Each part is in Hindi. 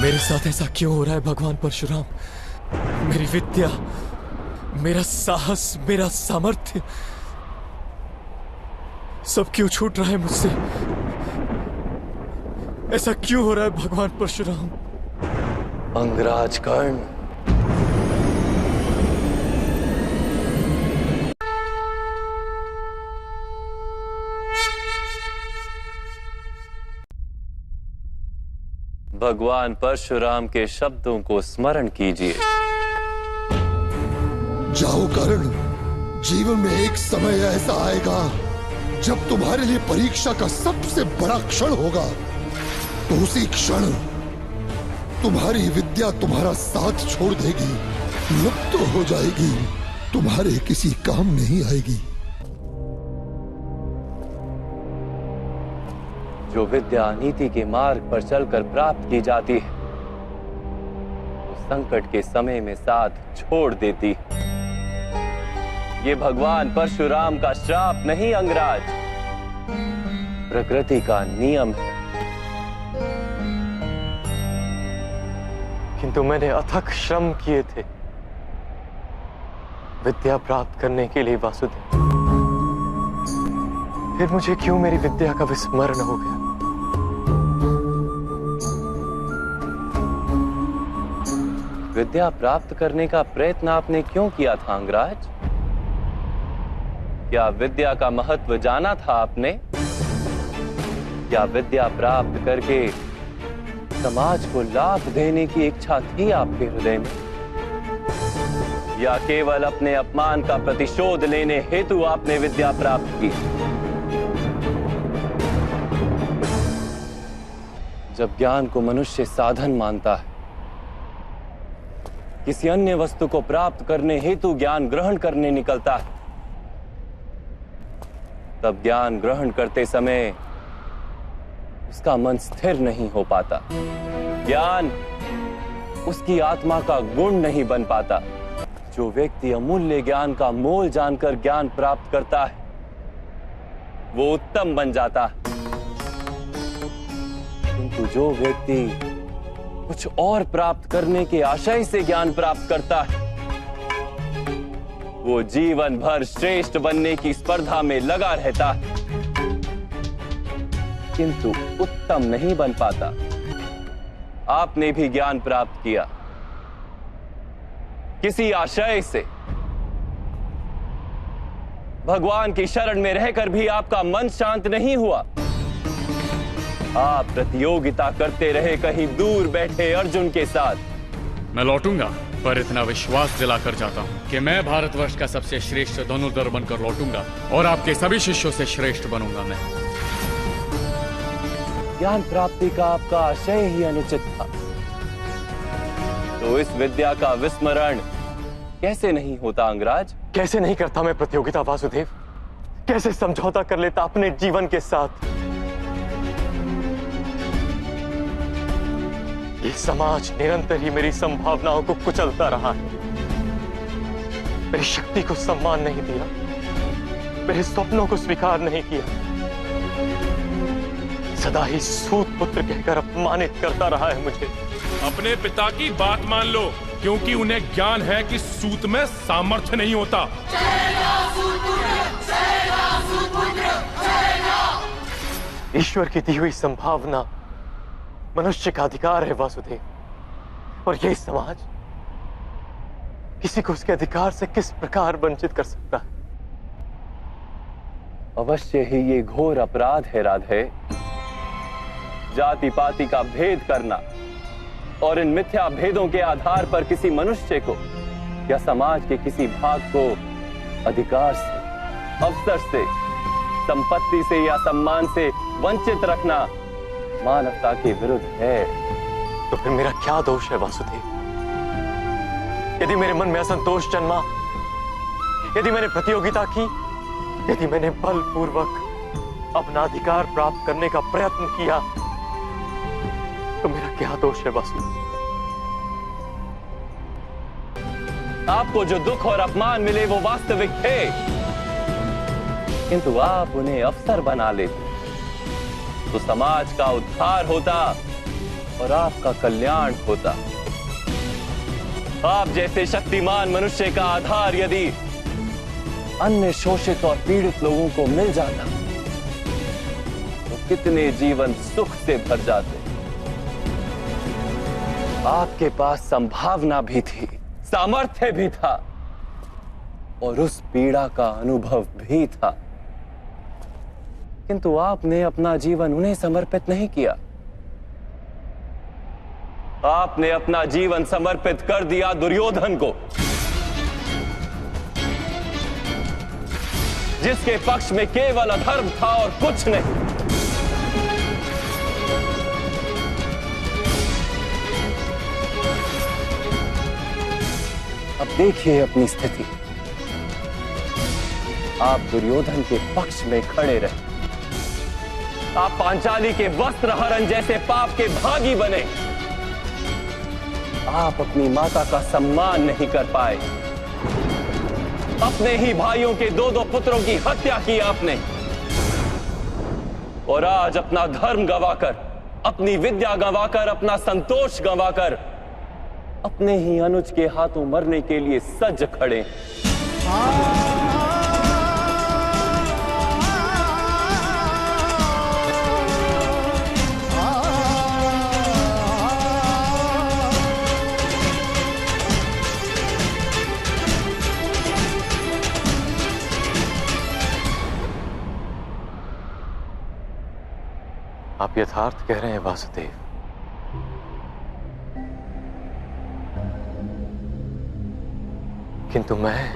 मेरे साथ ऐसा क्यों हो रहा है भगवान परशुराम? मेरी विद्या, मेरा साहस, मेरा सामर्थ्य सब क्यों छूट रहा है मुझसे? ऐसा क्यों हो रहा है भगवान परशुराम? अंगराज कर्ण, भगवान परशुराम के शब्दों को स्मरण कीजिए। जाओ कर्ण, जीवन में एक समय ऐसा आएगा जब तुम्हारे लिए परीक्षा का सबसे बड़ा क्षण होगा। तो उसी क्षण तुम्हारी विद्या तुम्हारा साथ छोड़ देगी, लुप्त हो जाएगी, तुम्हारे किसी काम नहीं आएगी। जो विद्या नीति के मार्ग पर चलकर प्राप्त की जाती है, वो संकट के समय में साथ छोड़ देती है। ये भगवान परशुराम का श्राप नहीं अंगराज, प्रकृति का नियम है। किंतु मैंने अथक श्रम किए थे विद्या प्राप्त करने के लिए वासुदेव। फिर मुझे क्यों मेरी विद्या का विस्मरण हो गया? विद्या प्राप्त करने का प्रयत्न आपने क्यों किया था अंगराज? क्या विद्या का महत्व जाना था आपने? क्या विद्या प्राप्त करके समाज को लाभ देने की इच्छा थी आपके हृदय में? या केवल अपने अपमान का प्रतिशोध लेने हेतु आपने विद्या प्राप्त की? जब ज्ञान को मनुष्य साधन मानता है, किसी अन्य वस्तु को प्राप्त करने हेतु ज्ञान ग्रहण करने निकलता है, तब ज्ञान ग्रहण करते समय उसका मन स्थिर नहीं हो पाता। ज्ञान उसकी आत्मा का गुण नहीं बन पाता। जो व्यक्ति अमूल्य ज्ञान का मोल जानकर ज्ञान प्राप्त करता है, वो उत्तम बन जाता है। किंतु जो व्यक्ति कुछ और प्राप्त करने के आशय से ज्ञान प्राप्त करता है, वो जीवन भर श्रेष्ठ बनने की स्पर्धा में लगा रहता है, किंतु उत्तम नहीं बन पाता। आपने भी ज्ञान प्राप्त किया किसी आशय से, भगवान की शरण में रहकर भी आपका मन शांत नहीं हुआ। आप प्रतियोगिता करते रहे कहीं दूर बैठे अर्जुन के साथ। मैं लौटूंगा, पर इतना विश्वास दिलाकर जाता हूँ कि मैं भारतवर्ष का सबसे श्रेष्ठ धनुर्धर बनकर लौटूंगा और आपके सभी शिष्यों से श्रेष्ठ बनूंगा मैं। ज्ञान प्राप्ति का आपका आशय ही अनुचित था, तो इस विद्या का विस्मरण कैसे नहीं होता अंगराज? कैसे नहीं करता मैं प्रतियोगिता वासुदेव? कैसे समझौता कर लेता अपने जीवन के साथ? ये समाज निरंतर ही मेरी संभावनाओं को कुचलता रहा है, मेरी शक्ति को सम्मान नहीं दिया, मेरे स्वप्नों को स्वीकार नहीं किया, सदा ही सूत पुत्र कहकर अपमानित करता रहा है मुझे। अपने पिता की बात मान लो, क्योंकि उन्हें ज्ञान है कि सूत में सामर्थ्य नहीं होता। ईश्वर की दी हुई संभावना मनुष्य का अधिकार है वासुदेव, और यही समाज किसी को उसके अधिकार से किस प्रकार वंचित कर सकता है? अवश्य ही ये घोर अपराध है राधे। जाति पाति का भेद करना और इन मिथ्या भेदों के आधार पर किसी मनुष्य को या समाज के किसी भाग को अधिकार से, अवसर से, संपत्ति से या सम्मान से वंचित रखना मानवता के विरुद्ध है। तो फिर मेरा क्या दोष है वासुदेव? यदि मेरे मन में असंतोष जन्मा, यदि मैंने प्रतियोगिता की, यदि मैंने बलपूर्वक अपना अधिकार प्राप्त करने का प्रयत्न किया, तो मेरा क्या दोष है वासुदेव? आपको जो दुख और अपमान मिले वो वास्तविक थे, किंतु आप उन्हें अवसर बना लेते तो समाज का उद्धार होता, और आपका कल्याण होता। आप जैसे शक्तिमान मनुष्य का आधार यदि अन्य शोषित और पीड़ित लोगों को मिल जाता तो कितने जीवन सुख से भर जाते। आपके पास संभावना भी थी, सामर्थ्य भी था और उस पीड़ा का अनुभव भी था, किंतु आपने अपना जीवन उन्हें समर्पित नहीं किया। आपने अपना जीवन समर्पित कर दिया दुर्योधन को, जिसके पक्ष में केवल अधर्म था और कुछ नहीं। अब देखिए अपनी स्थिति। आप दुर्योधन के पक्ष में खड़े रहे, आप पांचाली के वस्त्र हरण जैसे पाप के भागी बने। आप अपनी माता का सम्मान नहीं कर पाए, अपने ही भाइयों के 2-2 पुत्रों की हत्या की आपने, और आज अपना धर्म गंवाकर, अपनी विद्या गंवाकर, अपना संतोष गंवाकर अपने ही अनुज के हाथों मरने के लिए सज खड़े। आप यथार्थ कह रहे हैं वासुदेव। किंतु मैं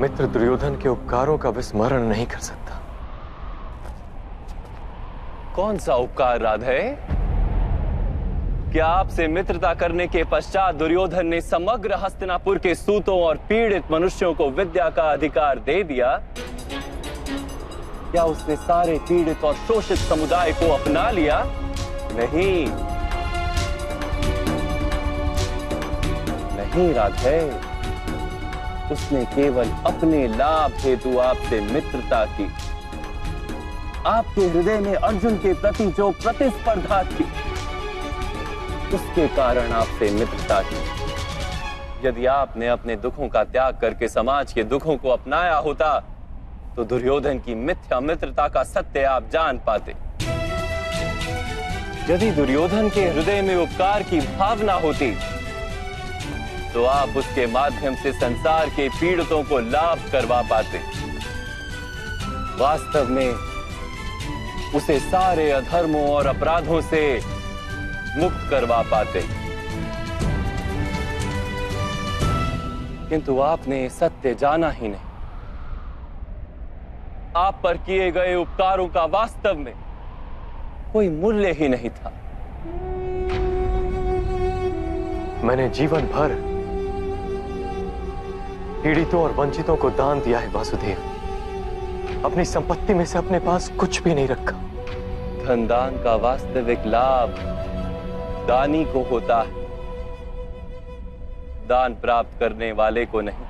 मित्र दुर्योधन के उपकारों का विस्मरण नहीं कर सकता। कौन सा उपकार राधे? क्या आपसे मित्रता करने के पश्चात दुर्योधन ने समग्र हस्तिनापुर के सूतों और पीड़ित मनुष्यों को विद्या का अधिकार दे दिया? क्या उसने सारे पीड़ित और शोषित समुदाय को अपना लिया? नहीं, नहीं राधे, उसने केवल अपने लाभ हेतु आपसे मित्रता की। आपके हृदय में अर्जुन के प्रति जो प्रतिस्पर्धा थी, उसके कारण आपसे मित्रता की। यदि आपने अपने दुखों का त्याग करके समाज के दुखों को अपनाया होता तो दुर्योधन की मिथ्या मित्रता का सत्य आप जान पाते। यदि दुर्योधन के हृदय में उपकार की भावना होती तो आप उसके माध्यम से संसार के पीड़ितों को लाभ करवा पाते। वास्तव में उसे सारे अधर्मों और अपराधों से मुक्त करवा पाते, किंतु आपने सत्य जाना ही नहीं। आप पर किए गए उपकारों का वास्तव में कोई मूल्य ही नहीं था। मैंने जीवन भर पीड़ितों और वंचितों को दान दिया है वासुदेव। अपनी संपत्ति में से अपने पास कुछ भी नहीं रखा। धन दान का वास्तविक लाभ दानी को होता है, दान प्राप्त करने वाले को नहीं।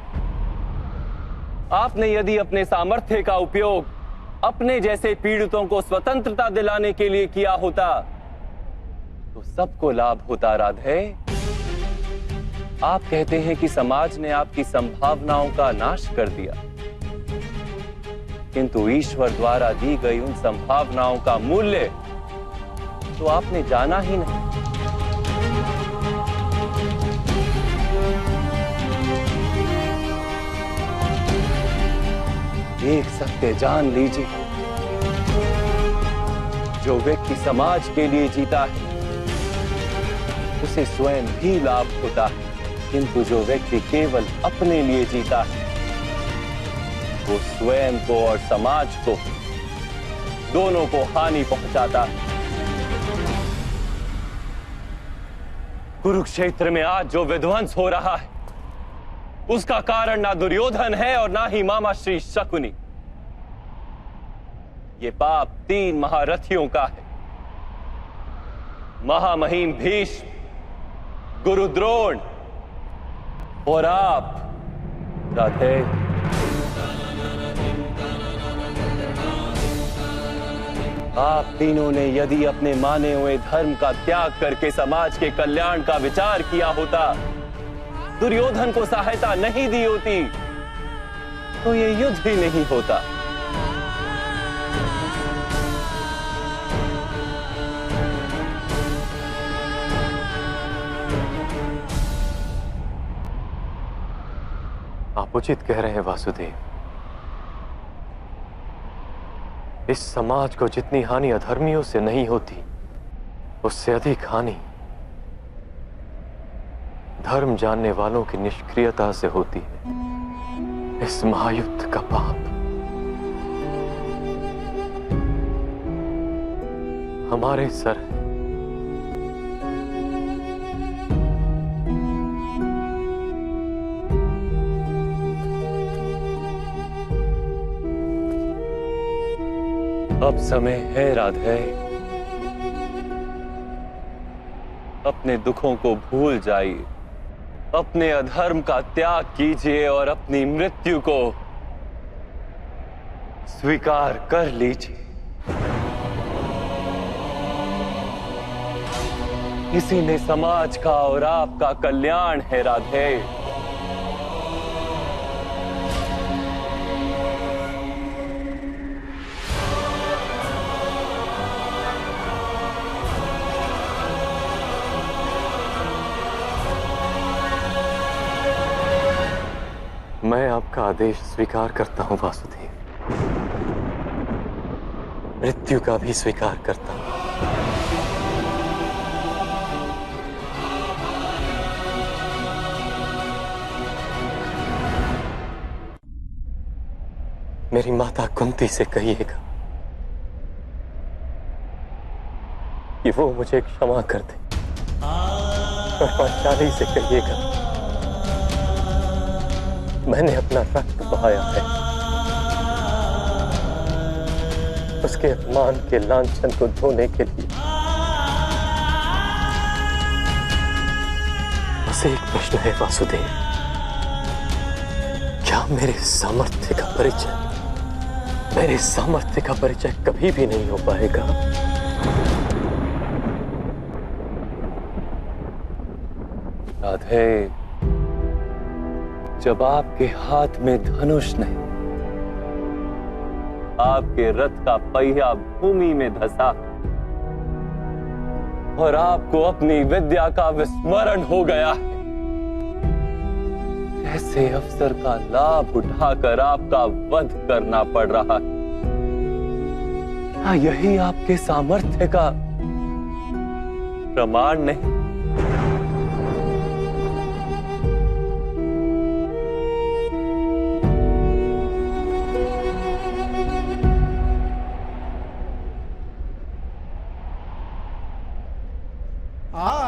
आपने यदि अपने सामर्थ्य का उपयोग अपने जैसे पीड़ितों को स्वतंत्रता दिलाने के लिए किया होता तो सबको लाभ होता राधे। आप कहते हैं कि समाज ने आपकी संभावनाओं का नाश कर दिया, किंतु ईश्वर द्वारा दी गई उन संभावनाओं का मूल्य तो आपने जाना ही नहीं। एक सत्य जान लीजिए, जो व्यक्ति समाज के लिए जीता है उसे स्वयं भी लाभ होता है, किंतु जो व्यक्ति केवल अपने लिए जीता है वो स्वयं को और समाज को दोनों को हानि पहुंचाता है। कुरुक्षेत्र में आज जो विध्वंस हो रहा है उसका कारण ना दुर्योधन है और ना ही मामा श्री शकुनी। ये पाप 3 महारथियों का है, महामहिम भीष्म, गुरु द्रोण और आप राधे। आप तीनों ने यदि अपने माने हुए धर्म का त्याग करके समाज के कल्याण का विचार किया होता, दुर्योधन को सहायता नहीं दी होती, तो ये युद्ध ही नहीं होता। आप उचित कह रहे हैं वासुदेव। इस समाज को जितनी हानि अधर्मियों से नहीं होती, उससे अधिक हानि धर्म जानने वालों की निष्क्रियता से होती है। इस महायुद्ध का पाप हमारे सर है। अब समय है राधे, अपने दुखों को भूल जाइए, अपने अधर्म का त्याग कीजिए और अपनी मृत्यु को स्वीकार कर लीजिए। इसी में समाज का और आपका कल्याण है राधे। मैं आपका आदेश स्वीकार करता हूं वासुदेव, मृत्यु का भी स्वीकार करता हूं। मेरी माता कुंती से कहिएगा कि वो मुझे क्षमा कर दे, और पांचाली से कहिएगा मैंने अपना रक्त बहाया है, उसके अपमान के लांछन को धोने के लिए। बस एक प्रश्न है वासुदेव, क्या मेरे सामर्थ्य का परिचय कभी भी नहीं हो पाएगा? राधे, जब आपके हाथ में धनुष नहीं, आपके रथ का पहिया भूमि में धंसा और आपको अपनी विद्या का विस्मरण हो गया है, ऐसे अवसर का लाभ उठाकर आपका वध करना पड़ रहा है। क्या यही आपके सामर्थ्य का प्रमाण नहीं? आ